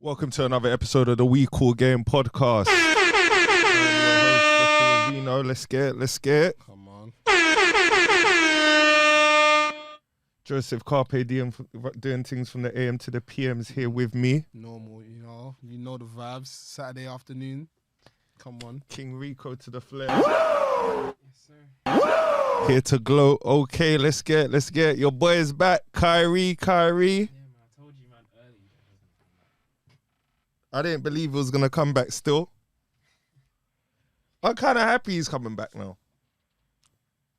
Welcome to another episode of the We Call Game podcast. I'm your host, Dr. Let's get it. Come on. Joseph Carpe Diem doing things from the AM to the PMs here with me. Normal, you know the vibes. Saturday afternoon. Come on. King Rico to the flair. Yes, sir. Here to glow. Okay, let's get it. Your boy is back. Kyrie. Yeah, man, I told you, man, early. I didn't believe he was going to come back still. I'm kind of happy he's coming back now.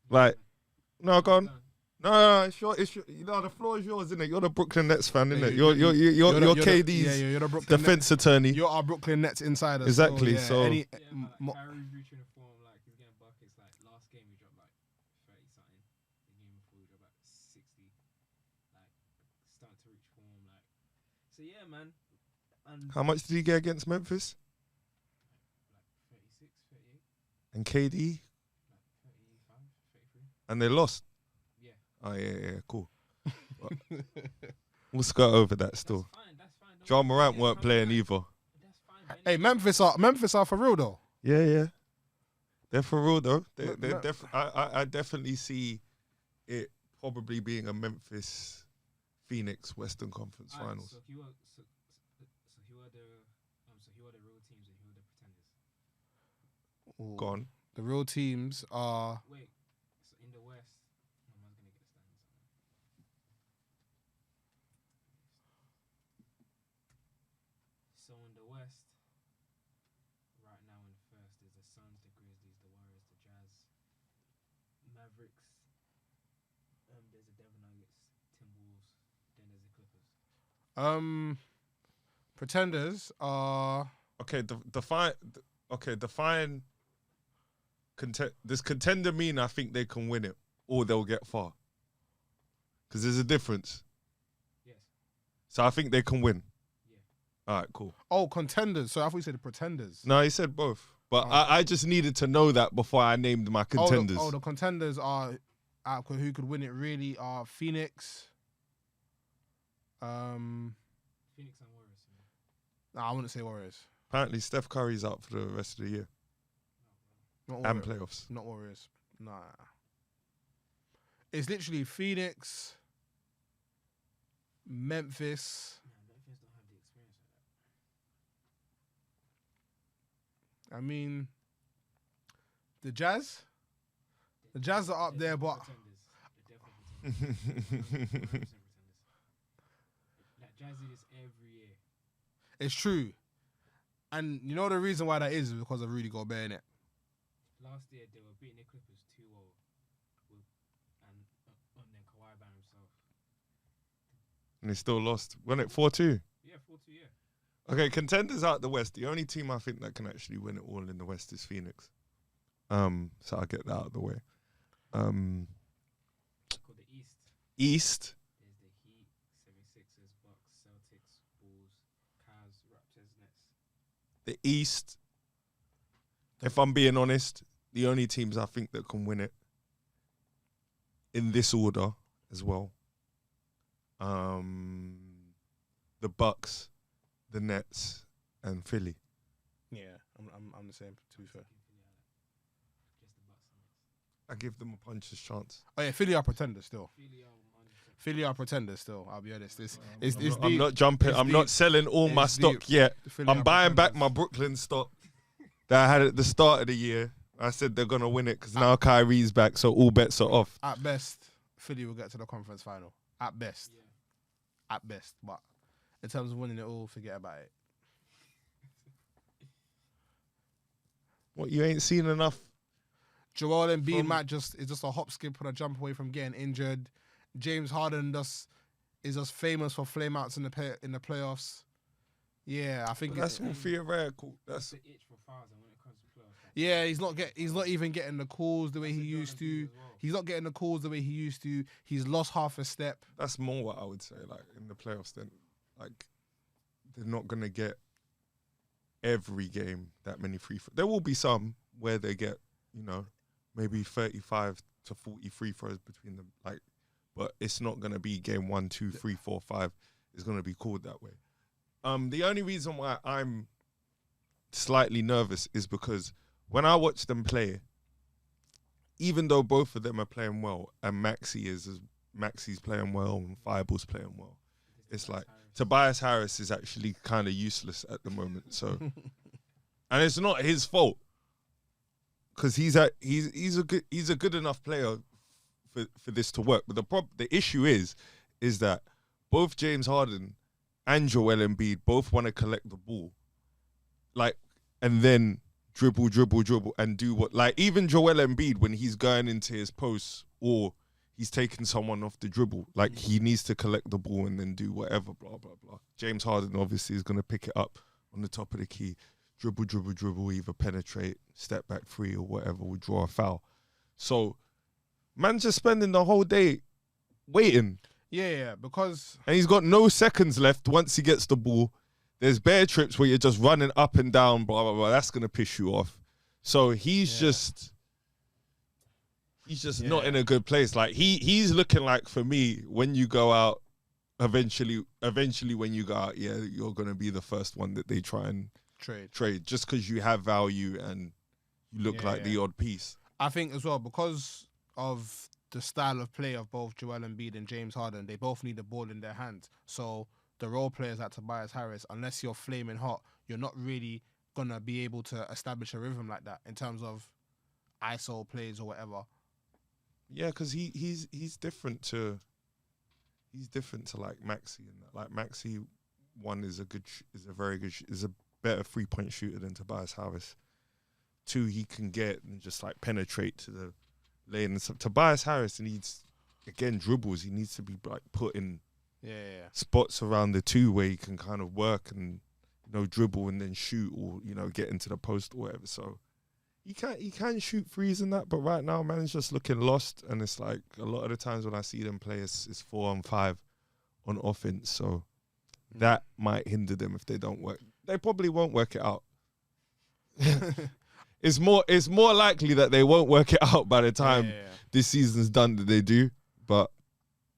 Like, no, go on. No, it's your, you know, the floor is yours, isn't it? You're the Brooklyn Nets fan, isn't it? You're KD's you're the Brooklyn defense Nets, attorney. You're our Brooklyn Nets insider. Exactly, so Kyrie reaching a form, like, he's getting buckets. Like, last game, he dropped, like, 30-something. The game before, he dropped, like, 60. Like, starting to reach form, like. So, yeah, man. And how much did he get against Memphis? like 36, 38, And KD? like 35, 33. And they lost? Yeah. Oh, yeah, cool. We'll skirt over that still. That's fine. John Morant weren't playing either. That's fine. Hey, Memphis are for real though. Yeah. They're for real, though. Me- I definitely see it probably being a Memphis-Phoenix Western Conference Alright, Finals. So who are the real teams and who are the pretenders? Ooh. Go on. The real teams are. Wait, so in the West, no one's gonna get the standings. So in the West, right now in first is the Suns, the Grizzlies, the Warriors, the Jazz, Mavericks. There's the Denver Nuggets, Timberwolves. Then there's the Clippers. Pretenders are. Okay, define. Does contender mean I think they can win it or they'll get far? Because there's a difference. Yes. So I think they can win. Yeah. All right, cool. Oh, contenders. So I thought you said the pretenders. No, he said both. But I just needed to know that before I named my contenders. The contenders are. Who could win it really are Phoenix. Phoenix and Warriors. Nah, I wouldn't say Warriors. Apparently, Steph Curry's out for the rest of the year Not and Warriors. playoffs. Not Warriors. Nah. It's literally Phoenix, Memphis. Yeah, Memphis don't have the experience like that. I mean, the Jazz. The Jazz are up there, but They're definitely pretenders. Like Jazz do this every year. it's true. And you know the reason why that is because of Rudy Gobert, innit? Last year they were beating the Clippers 2-0 and then Kawhi by himself. And they still lost. Wasn't it 4-2? Yeah, 4-2, yeah. Okay, contenders out the West. The only team I think that can actually win it all in the West is Phoenix. So I'll get that out of the way. Called the East. East. There's the Heat, 76ers, Bucks, Celtics, Bulls, Cavs, Raptors, Nets. The East. If I'm being honest, the only teams I think that can win it in this order as well. The Bucks, the Nets, and Philly. Yeah, I'm the same, to be fair. Just the Bucks and Nets. I give them a puncher's chance. Oh yeah, Philly are pretenders still. Philly are 100%. Philly are pretenders still, I'll be honest. I'm not jumping. it's I'm deep. not selling all my It's stock deep. yet. Philly I'm are buying back pretenders. my Brooklyn stock that I had at the start of the year. I said they're going to win it because now Kyrie's back, so all bets are off. At best, Philly will get to the conference final. At best. Yeah. At best. But in terms of winning it all, forget about it. What, you ain't seen enough? Joel Embiid From- might is just a hop, skip, and a jump away from getting injured. James Harden is just famous for flame outs in the playoffs. Yeah, I think That's all theoretical. That's the itch for fouls and when it comes to playoffs. yeah. He's not even getting the calls the way he used to. He's not getting the calls the way he used to. He's lost half a step. that's more what I would say. Like in the playoffs, then like they're not gonna get every game that many free. There will be some where they get maybe 35 to 40 free throws between them. But it's not gonna be game 1, 2, 3, 4, 5. It's gonna be called that way. The only reason why I'm slightly nervous is because when I watch them play, even though both of them are playing well, and Maxi's playing well and Fireball's playing well, it's like Tobias Harris is actually kind of useless at the moment. So, and it's not his fault because he's a good enough player for this to work. But the issue is that both James Harden and Joel Embiid both want to collect the ball, like, and then dribble, and do what, like, even Joel Embiid, when he's going into his posts or he's taking someone off the dribble, like, he needs to collect the ball and then do whatever, blah, blah, blah. James Harden obviously is going to pick it up on the top of the key, dribble, either penetrate, step back three or whatever, will draw a foul. So, man's just spending the whole day waiting. Yeah, because... And he's got no seconds left once he gets the ball. There's bare trips where you're just running up and down, blah, blah, blah. That's going to piss you off. So he's just not in a good place. Like, he's looking like, for me, when you go out, eventually when you go out, yeah, you're going to be the first one that they try and trade just because you have value and you look like the odd piece. I think as well, because of the style of play of both Joel Embiid and James Harden, they both need the ball in their hands. So the role players like Tobias Harris, unless you're flaming hot, you're not really going to be able to establish a rhythm like that in terms of ISO plays or whatever. Yeah, because he's different to like Maxi, and that. Like, Maxi, one is a better 3-point shooter than Tobias Harris. 2, he can get and just like penetrate to the lane. And so Tobias Harris needs, again, dribbles. He needs to be like put in spots around the 2 where he can kind of work and, you know, dribble and then shoot, or, you know, get into the post or whatever. So he can shoot threes and that, but right now, man's just looking lost. And it's like, a lot of the times when I see them play, it's 4-on-5 on offense. So that might hinder them if they don't work. They probably won't work it out. It's more likely that they won't work it out by the time this season's done that they do. But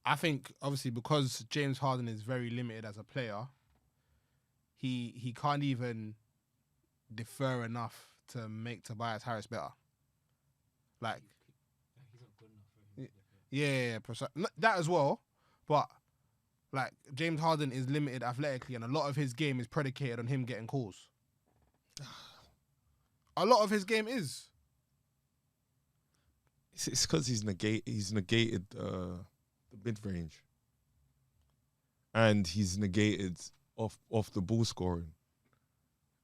I think, obviously, because James Harden is very limited as a player, he can't even defer enough to make Tobias Harris better. Like, he's not good enough for him. Yeah, that as well. But, like, James Harden is limited athletically, and a lot of his game is predicated on him getting calls. A lot of his game is. It's because he's negated the mid-range. And he's negated off the ball scoring.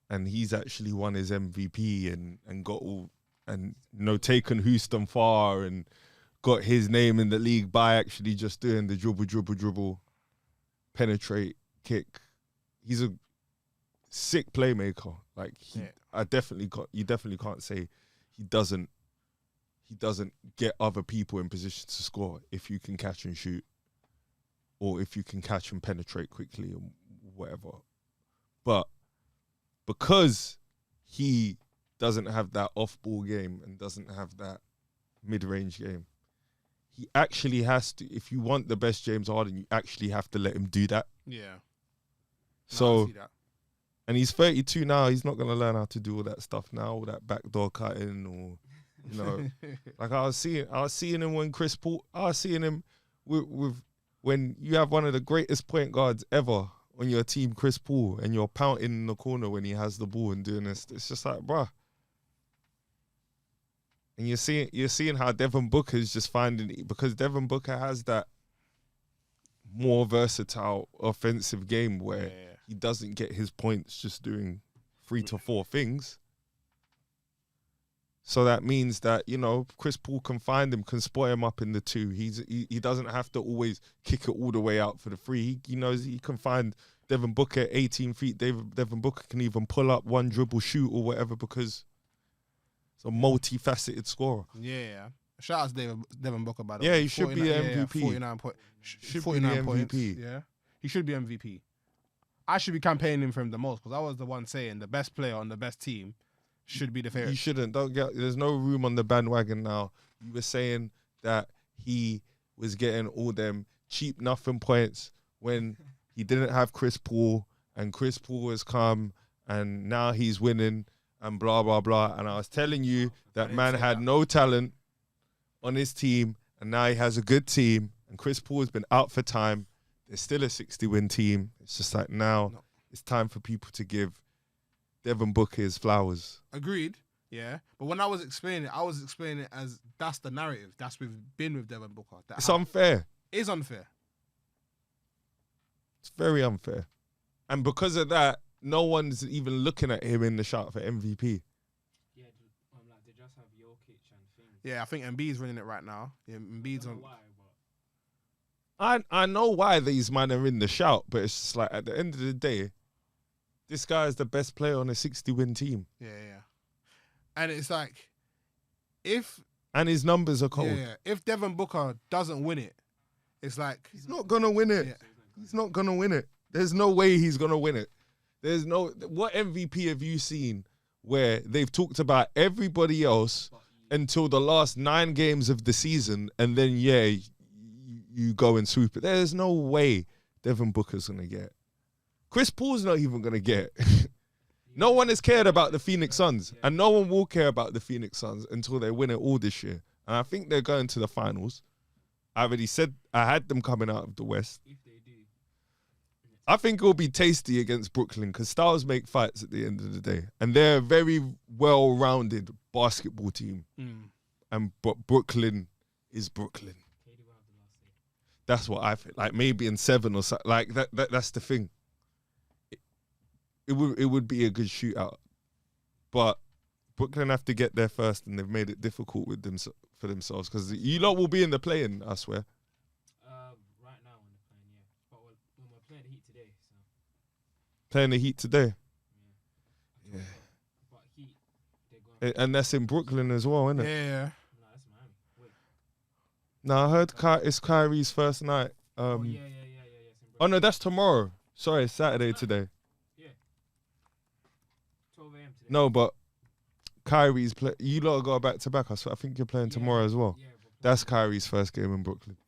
And he's actually won his MVP and got all, and, you know, taken Houston far and got his name in the league by actually just doing the dribble, penetrate, kick. He's a sick playmaker. Like, you definitely can't say he doesn't get other people in position to score if you can catch and shoot, or if you can catch and penetrate quickly and whatever. But because he doesn't have that off-ball game and doesn't have that mid-range game, he actually has to, if you want the best James Harden, you actually have to let him do that. Yeah. So, I see that. And he's 32 now. He's not going to learn how to do all that stuff now, all that backdoor cutting, or, you know. Like, I was seeing him when Chris Paul, I was seeing him with when you have one of the greatest point guards ever on your team, Chris Paul, and you're pouting in the corner when he has the ball and doing this. It's just like, bruh. And you're seeing how Devin Booker's just finding it, because Devin Booker has that more versatile offensive game where he doesn't get his points just doing 3 to 4 things. So that means that, you know, Chris Paul can find him, can spot him up in the 2. He doesn't have to always kick it all the way out for the 3. He knows he can find Devin Booker 18 feet. Devin Booker can even pull up one dribble, shoot or whatever, because it's a multifaceted scorer. Yeah. Shout out to Devin Booker, by the way. Yeah, he should be MVP. 49 points. Should 49 be points. MVP. Yeah. He should be MVP. I should be campaigning for him the most, because I was the one saying the best player on the best team should be the favorite. You shouldn't. There's no room on the bandwagon now. You were saying that he was getting all them cheap nothing points when he didn't have Chris Paul and Chris Paul has come and now he's winning and blah, blah, blah. And I was telling you that man had no talent on his team and now he has a good team and Chris Paul has been out for time. There's still a 60-win team. It's just like now it's time for people to give Devin Booker his flowers. Agreed. Yeah. But when I was explaining it as that's the narrative. That's we've been with Devin Booker. It's unfair. It is unfair. It's very unfair. And because of that, no one's even looking at him in the shout for MVP. Yeah, like they just have Jokic and things. Yeah, I think Embiid's running it right now. Yeah, Embiid's on. Why, I know why these men are in the shout, but it's just like at the end of the day, this guy is the best player on a 60-win team. Yeah. And it's like, and his numbers are cold. Yeah, if Devin Booker doesn't win it, it's like he's not gonna win it. Yeah. He's not gonna win it. There's no way he's gonna win it. There's no. What MVP have you seen where they've talked about everybody else until the last 9 games of the season, and then you go and sweep it? There's no way Devin Booker's gonna get. Chris Paul's not even gonna get. No one has cared about the Phoenix Suns, and no one will care about the Phoenix Suns until they win it all this year. And I think they're going to the finals. I already said I had them coming out of the West. if they do, I think it'll be tasty against Brooklyn because styles make fights at the end of the day. And they're a very well-rounded basketball team. But Brooklyn is Brooklyn. KD will have the last say. That's what I feel. Like maybe in 7 or something. Like that's the thing. It would be a good shootout. But Brooklyn have to get there first, and they've made it difficult with them for themselves because you lot will be in the play-in, I swear. Right now when they're playing, yeah. But we're playing the Heat today, so Playing the Heat today. yeah. Yeah. But Heat, they're going. And that's in Brooklyn as well, isn't it? Yeah. No, that's Miami. Wait. No, I heard it's Kyrie's first night. Yeah. It's in Oh, no, Brooklyn. that's tomorrow. Sorry, it's Saturday today. 12 a.m. today. No, but Kyrie's you lot go back to back. I think you're playing tomorrow as well. Yeah, we're playing, That's Kyrie's first game in Brooklyn.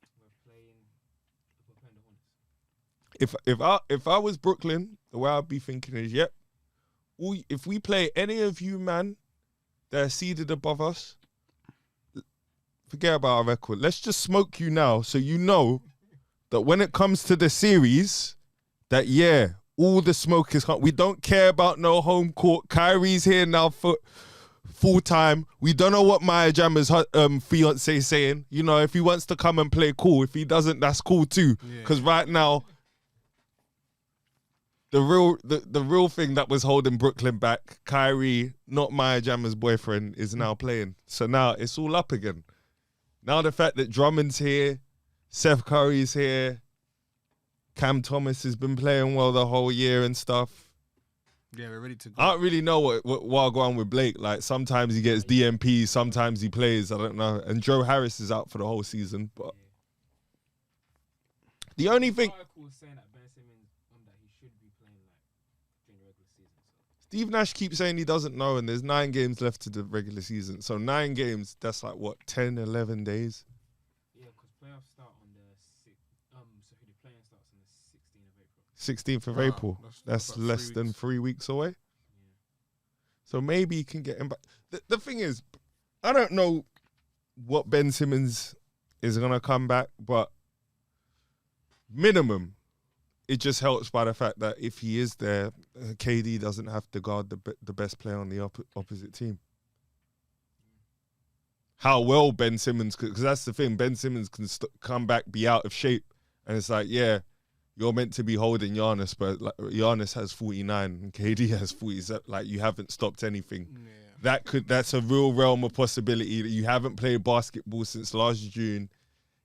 we're playing the Hornets. If I was Brooklyn, the way I'd be thinking is, if we play any of you man that are seeded above us, forget about our record. Let's just smoke you now, so you know that when it comes to the series, that all the smoke is hot. We don't care about no home court. Kyrie's here now for full time. We don't know what Maya Jammer's fiance is saying. You know, if he wants to come and play, cool. If he doesn't, that's cool too. Because right now, the real thing that was holding Brooklyn back, Kyrie, not Maya Jammer's boyfriend, is now playing. So now it's all up again. Now the fact that Drummond's here, Seth Curry's here, Cam Thomas has been playing well the whole year and stuff. Yeah, we're ready to go. I don't really know what I'll go on with Blake. Like sometimes he gets DMP, sometimes he plays. I don't know. And Joe Harris is out for the whole season. But the only thing, Article was saying that Ben Simmons that he should be playing like during the regular season. So. Steve Nash keeps saying he doesn't know, and there's 9 games left to the regular season. So 9 games, that's like what, 10, 11 days? Yeah, because playoffs start on the 6th. So the playing starts on the 16th of April. 16th of Wow, April. that's That's about less 3 than weeks. 3 weeks away. Yeah. So maybe he can get him back. The thing is, I don't know what Ben Simmons is going to come back, but minimum, it just helps by the fact that if he is there, KD doesn't have to guard the best player on the opposite team. How well Ben Simmons could, because that's the thing, Ben Simmons can come back, be out of shape, and it's like, you're meant to be holding Giannis, but like, Giannis has 49 and KD has 40. Like, you haven't stopped anything. Yeah. That's a real realm of possibility that you haven't played basketball since last June.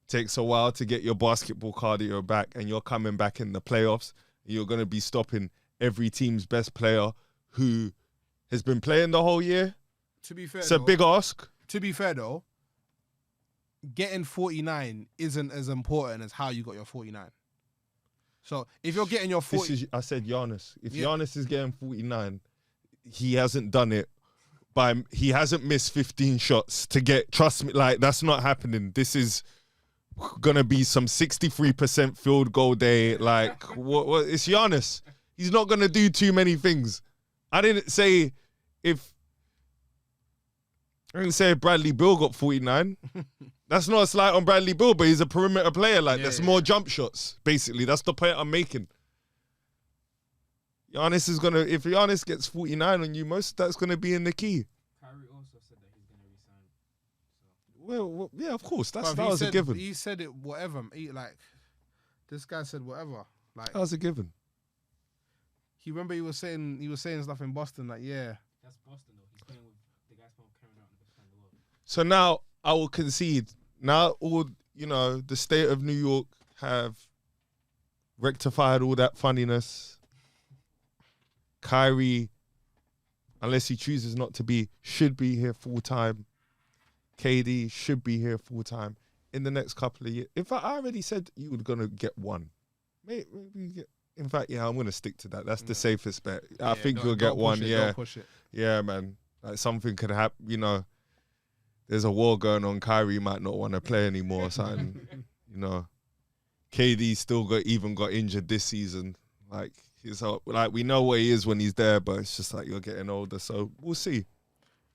Takes a while to get your basketball cardio back, and you're coming back in the playoffs. And you're going to be stopping every team's best player who has been playing the whole year. To be fair, It's a though, big ask. To be fair though, getting 49 isn't as important as how you got your 49. So if you're getting your 40, I said Giannis. If Yeah. Giannis is getting 49, he hasn't done it. He hasn't missed 15 shots to get. Trust me, like that's not happening. This is gonna be some 63% field goal day. Like what? It's Giannis. He's not gonna do too many things. I didn't say if Bradley Beal got 49. That's not a slight on Bradley Beal, but he's a perimeter player. Like, there's more jump shots, basically. That's the point I'm making. Giannis is gonna, if Giannis gets 49 on you, that's gonna be in the key. Kyrie also said that he's going to resign. So. Well, yeah, of course. That Bruv, was a given. He said it, whatever. This guy said whatever. Like, That was a given. Remember he was saying stuff in Boston, like, yeah. That's Boston, though. He's playing with the guys from Kevin Durant, the best player in the world. So now I will concede. Now the state of New York have rectified all that funniness. Kyrie, unless he chooses not to be, should be here full time. KD should be here full time in the next couple of years. In fact, I already said you were gonna get one. Maybe you get. In fact, yeah, I'm gonna stick to that. That's the safest bet. I think you'll get one. Don't push it. Yeah, man. Like, something could happen. There's a war going on. Kyrie might not want to play anymore or something. KD still got injured this season. Like, we know where he is when he's there, but it's just like you're getting older. So we'll see.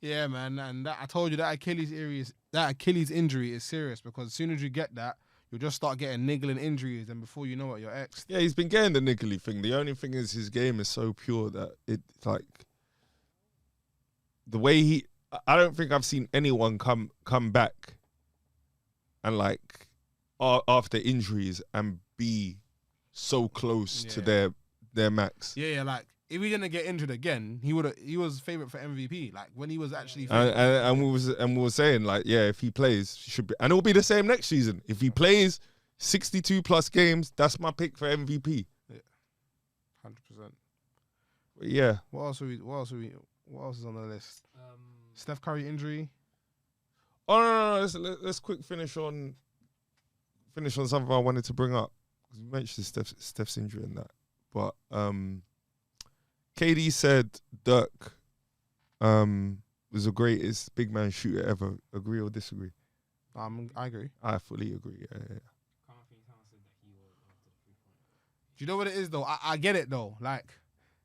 Yeah, man. And I told you that Achilles injury is serious, because as soon as you get that, you'll just start getting niggling injuries, and before you know it, you're X'd. Yeah, he's been getting the niggly thing. The only thing is his game is so pure that it's like the way I don't think I've seen anyone come back and like after injuries and be so close to their max. Yeah, like if he didn't get injured again, he was favorite for MVP. Like when he was actually and we were saying, like, yeah, if he plays, he should be, and it'll be the same next season. If he plays 62 plus games, that's my pick for MVP. Yeah, 100%. But yeah. What else is on the list? Steph Curry injury. Oh no. Let's quick finish on something I wanted to bring up. You mentioned Steph's injury and that, but KD said Dirk was the greatest big man shooter ever. Agree or disagree? I agree. I fully agree. Yeah. Said that he was after the 3-point. Do you know what it is though? I get it though. Like,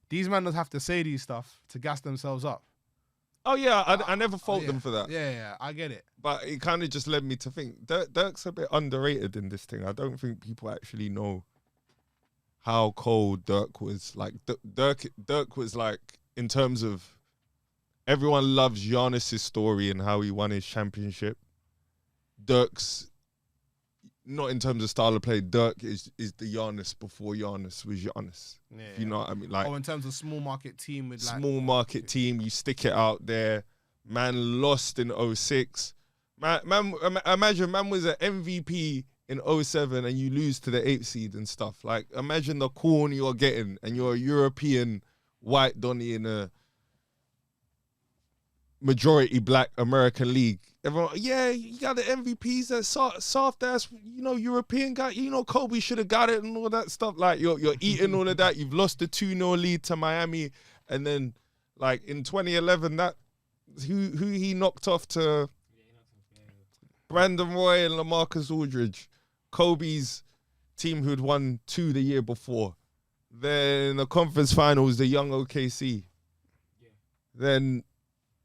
these men don't have to say these stuff to gas themselves up. Oh yeah, I never fault them for that. Yeah, I get it. But it kind of just led me to think Dirk's a bit underrated in this thing. I don't think people actually know how cold Dirk was. Like Dirk was like, in terms of, everyone loves Giannis' story and how he won his championship. Dirk's, not in terms of style of play, Dirk is the Giannis before Giannis was Giannis. Yeah, you know what I mean? Like, in terms of small market team with small market team, you stick it out there. Man lost in 06. Imagine man was an MVP in 07 and you lose to the 8th seed and stuff. Like, imagine the corn you're getting, and you're a European white Donny in a majority black American league. Everyone, yeah, you got the MVPs, that soft ass, European guy. Kobe should have got it and all that stuff. Like, you're eating all of that. You've lost the 2-0 lead to Miami, and then like in 2011, that who he knocked off to Brandon Roy and LaMarcus Aldridge, Kobe's team who'd won 2 the year before. Then the conference finals, the young OKC. Yeah. Then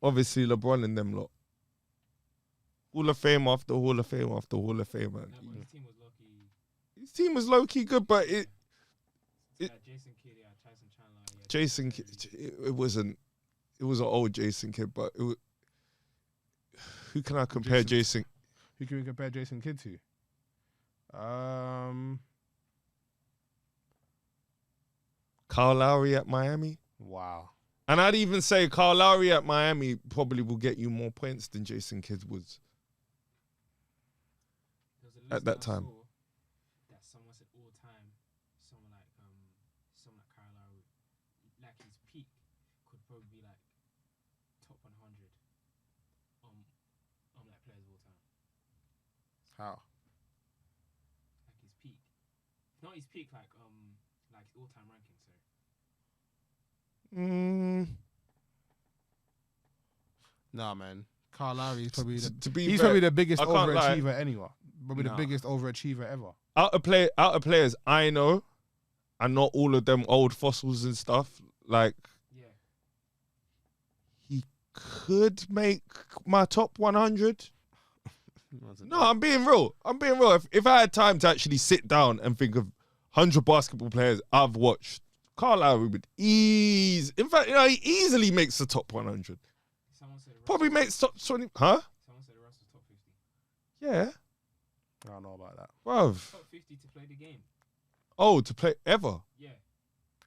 obviously LeBron and them lot. Hall of Fame after Hall of Fame after Hall of Fame, man. No, but his team was low-key. His team was low-key good, but Jason Kidd, Tyson Chandler. Jason Kidd, it wasn't. It was an old Jason Kidd, but it was, who can I compare Jason? Who can we compare Jason Kidd to? Kyle Lowry at Miami. Wow. And I'd even say Kyle Lowry at Miami probably will get you more points than Jason Kidd would at that time. That someone said all time, someone like Kyle Lowry, like his peak could probably be like top 100 like players of all time. How? Like his peak, not his peak, like all time ranking. Sorry. Nah, man. Kyle Lowry is probably probably the biggest overachiever anywhere. Probably the biggest overachiever ever. Out of players I know, and not all of them old fossils and stuff, like Yeah. he could make my top 100. No, I'm being real. If I had time to actually sit down and think of 100 basketball players I've watched, Kyle Lowry would in fact, he easily makes the top 100. Someone said Probably makes top 20. Huh? Someone said Russell's top 50. Yeah. I don't know about that. Bruv. Top 50 to play the game. Oh, to play ever. Yeah.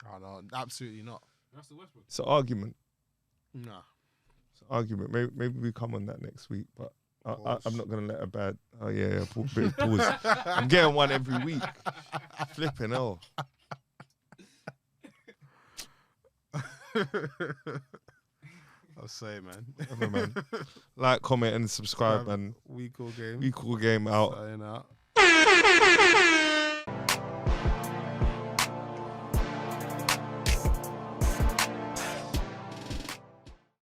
I don't know. Absolutely not. Russell Westbrook. It's an argument. Nah. It's an argument. Maybe we come on that next week, but I'm not going to let a bad... Oh, yeah, bit of pause. I'm getting one every week. Flipping hell. I'll say, man. Whatever, man. Like, comment, and subscribe, man. We cool game. We cool game out. Sign out.